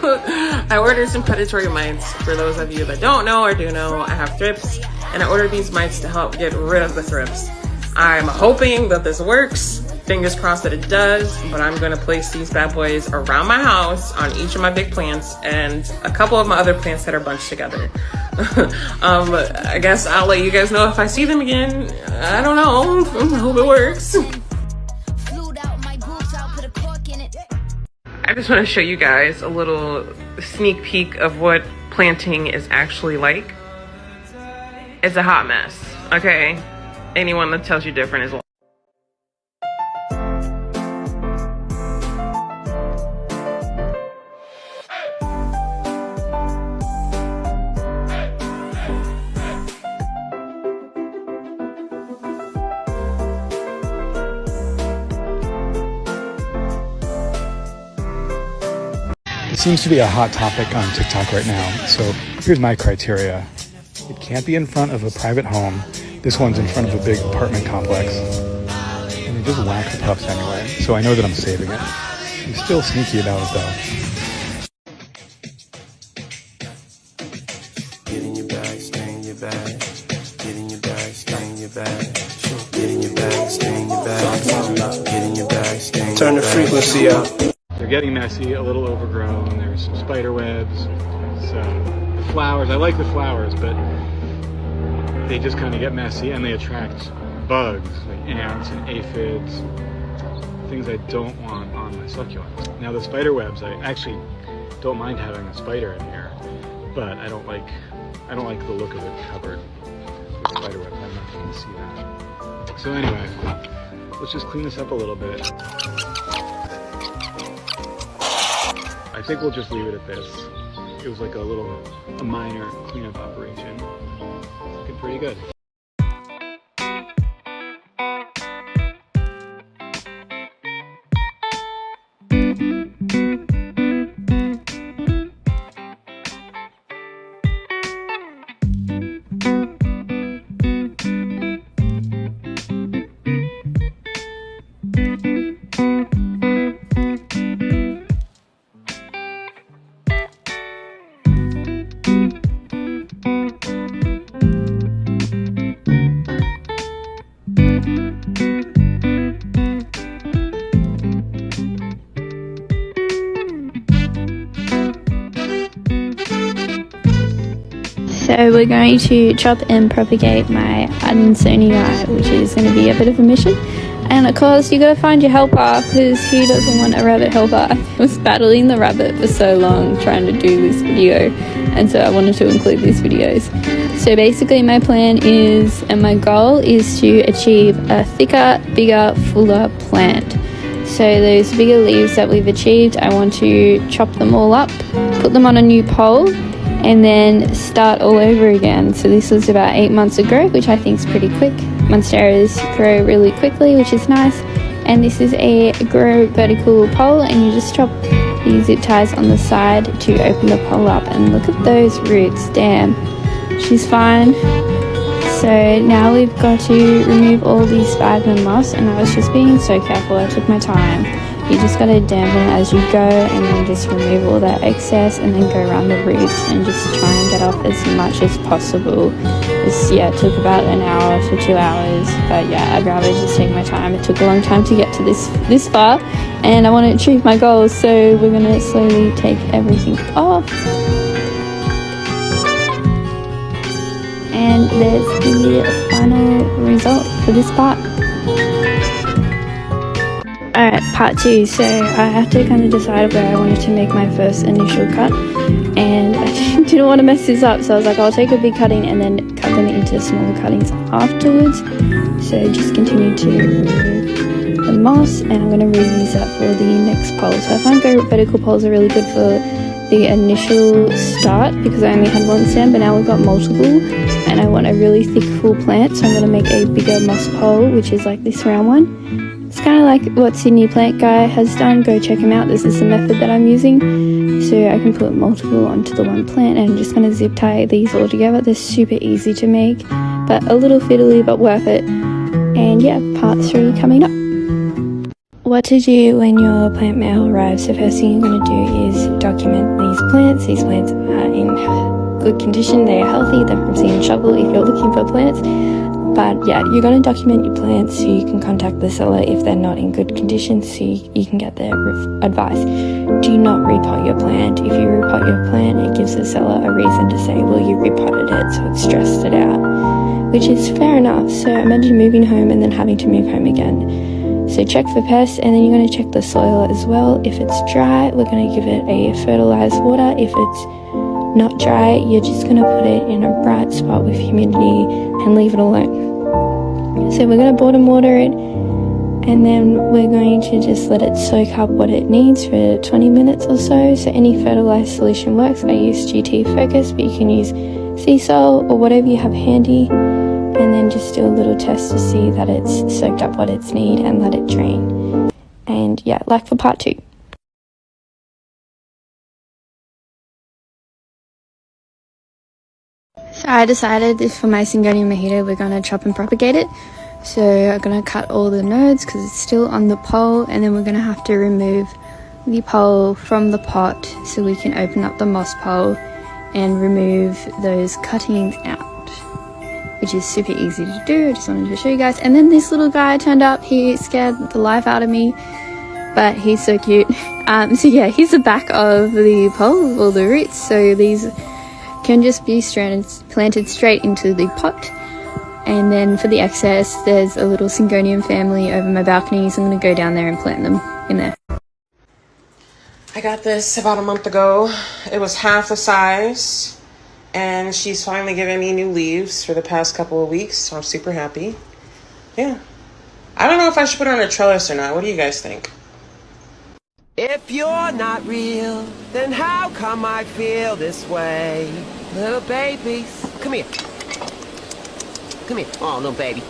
I ordered some predatory mites. For those of you that don't know or do know, I have thrips, and I ordered these mites to help get rid of the thrips. I'm hoping that this works. Fingers crossed that it does, but I'm gonna place these bad boys around my house on each of my big plants and a couple of my other plants that are bunched together. I guess I'll let you guys know if I see them again. I don't know. I hope it works. I just want to show you guys a little sneak peek of what planting is actually like. It's a hot mess, okay? Anyone that tells you different is lying. It seems to be a hot topic on TikTok right now, so here's my criteria. It can't be in front of a private home. This one's in front of a big apartment complex. And they just whack the pups anyway, so I know that I'm saving it. I'm still sneaky about it though. Get in your bag, stay in your bag. Get in your bag, stay in your bag. Get in your bag, stay in your bag. Get in your bag, stay in your bag. Turn the frequency up. They're getting messy, a little overgrown. There's some spider webs. So the flowers, I like the flowers, but they just kind of get messy and they attract bugs like ants and aphids, things I don't want on my succulents. Now the spider webs, I actually don't mind having a spider in here, but I don't like the look of it covered with spider webs. I'm not going to see that. So anyway, let's just clean this up a little bit. I think we'll just leave it at this. It was like a minor cleanup operation. Looking pretty good. So we're going to chop and propagate my Adansonii, which is going to be a bit of a mission. And of course you got to find your helper, because who doesn't want a rabbit helper? I was battling the rabbit for so long trying to do this video, and so I wanted to include these videos. So basically my plan is, and my goal is to achieve a thicker, bigger, fuller plant. So those bigger leaves that we've achieved, I want to chop them all up, put them on a new pole, and then start all over again. So this was about 8 months of growth, which I think is pretty quick. Monsteras grow really quickly, which is nice. And this is a grow vertical pole, and you just chop these zip ties on the side to open the pole up. And look at those roots, damn, she's fine. So now we've got to remove all the sphagnum moss, and I was just being so careful, I took my time. You just got to dampen it as you go, and then just remove all that excess, and then go around the roots and just try and get off as much as possible. It took about an hour to 2 hours, but yeah, I'd rather just take my time. It took a long time to get to this far, and I want to achieve my goals, so we're going to slowly take everything off. And there's the final result for this part. Alright, part 2. So I have to kind of decide where I wanted to make my first initial cut, and I didn't want to mess this up, so I was like, I'll take a big cutting and then cut them into smaller cuttings afterwards. So just continue to remove the moss, and I'm going to reuse that for the next pole. So I find vertical poles are really good for the initial start, because I only had one stem, but now we've got multiple, and I want a really thick full plant, so I'm going to make a bigger moss pole, which is like this round one. It's kind of like what Sydney Plant Guy has done. Go check him out. This is the method that I'm using. So I can put multiple onto the one plant, and I'm just going to zip tie these all together. They're super easy to make, but a little fiddly, but worth it. And yeah, part 3 coming up. What to do when your plant mail arrives. So first thing you're going to do is document these plants. These plants are in good condition, they are healthy, they're from Seed and Shovel if you're looking for plants. But yeah, you're going to document your plants so you can contact the seller if they're not in good condition, so you can get their advice. Do not repot your plant. If you repot your plant, it gives the seller a reason to say, well, you repotted it, so it stressed it out, which is fair enough. So imagine moving home and then having to move home again. So check for pests, and then you're going to check the soil as well. If it's dry, we're going to give it a fertilized water. If it's not dry, you're just going to put it in a bright spot with humidity and leave it alone. So we're going to bottom water it, and then we're going to just let it soak up what it needs for 20 minutes or so. So any fertilized solution works. I use GT Focus, but you can use sea salt or whatever you have handy, and then just do a little test to see that it's soaked up what it's need and let it drain. And yeah, like for part 2. So I decided if for my syngonium mojito we're going to chop and propagate it. So I'm going to cut all the nodes because it's still on the pole, and then we're going to have to remove the pole from the pot so we can open up the moss pole and remove those cuttings out, which is super easy to do. I just wanted to show you guys. And then this little guy turned up. He scared the life out of me, but he's so cute. So yeah, here's the back of the pole with all the roots. So these can just be planted straight into the pot. And then for the excess, there's a little syngonium family over my balcony, so I'm going to go down there and plant them in there. I got this about a month ago. It was half the size, and she's finally giving me new leaves for the past couple of weeks, so I'm super happy. Yeah. I don't know if I should put her on a trellis or not. What do you guys think? If you're not real, then how come I feel this way? Little babies, come here. Come here. Oh, little baby.